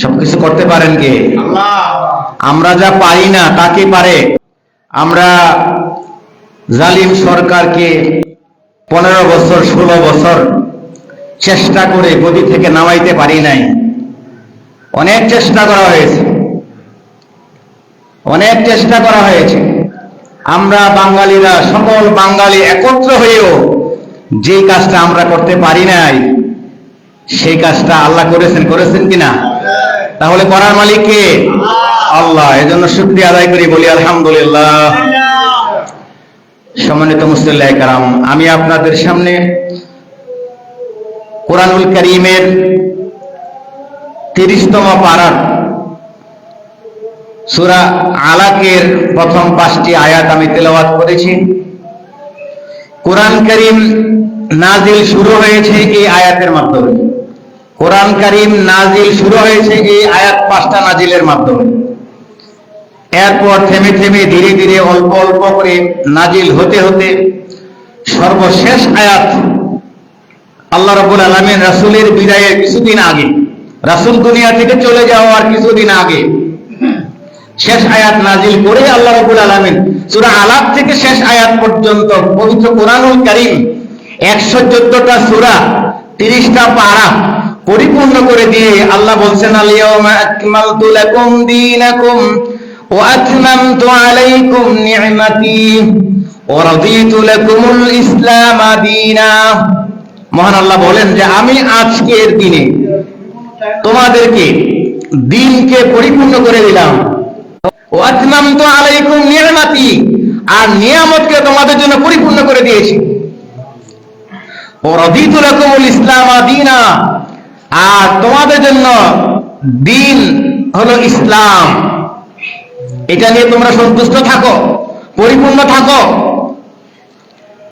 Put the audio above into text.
সবকিছু করতে পারেন কে? আল্লাহ। আমরা যা পারি না তাকে পারে। আমরা জালিম সরকারকে 15 বছর 16 বছর চেষ্টা করে গদি থেকে নামাইতে পারি নাই। অনেক চেষ্টা করা হয়েছে, অনেক চেষ্টা করা হয়েছে। আমরা বাঙালিরা, সকল বাঙালি একত্র হয়েও যে কাজটা আমরা করতে পারি নাই, সেই কাজটা আল্লাহ করেছেন কিনা? তাহলে করার মালিক কে? আল্লাহ। এজন্য শুকরিয়া আদায় করি, বলি আলহামদুলিল্লাহ। সম্মানিত মুসল্লি কেরাম, আমি আপনাদের সামনে কোরআনুল কারীমের 30তম পারার সূরা আলাকের প্রথম 5টি আয়াত আমি তেলাওয়াত করেছি। কোরআন কারীম নাজিল শুরু হয়েছে এই আয়াতের মাধ্যমে। কোরআন কারীম নাজিল শুরু হয়েছে এই আয়াত 5টা নাজিলের মাধ্যমে। এরপর থেমে থেমে ধীরে ধীরে অল্প অল্প করে নাজিল হতে হতে সর্বশেষ আয়াত আল্লাহ রাব্বুল আলামিন রাসূলের বিদায়ের কিছুদিন আগে, রাসূল দুনিয়া থেকে চলে যাওয়ার কিছুদিন আগে শেষ আয়াত নাজিল করে আল্লাহ রাব্বুল আলামিন সূরা আলাক থেকে শেষ আয়াত পর্যন্ত পবিত্র কোরআনুল কারীম 114টা সূরা 30টা পারা পরিপূর্ণ করে দিয়ে আল্লাহ বলছেন, আল ইয়াউমা আকমালতু লাকুম দীনাকুম ওয়া আতমামতু আলাইকুম নি'মাতি ওয়া রাদিতু লাকুমুল ইসলাম দীনা। মহান আল্লাহ বলেন যে আমি আজকের দিনে তোমাদেরকে দ্বীনকে পরিপূর্ণ করে দিলাম। ওয়া আতমামতু আলাইকুম নি'মাতি, আর নিয়ামতকে তোমাদের জন্য পরিপূর্ণ করে দিয়েছি। ওয়া রাদিতু লাকুমুল ইসলাম দীনা, আর তোমাদের জন্য দ্বীন হলো ইসলাম। এটা নিয়ে তোমরা সন্তুষ্ট থাকো, পরিপূর্ণ থাকো।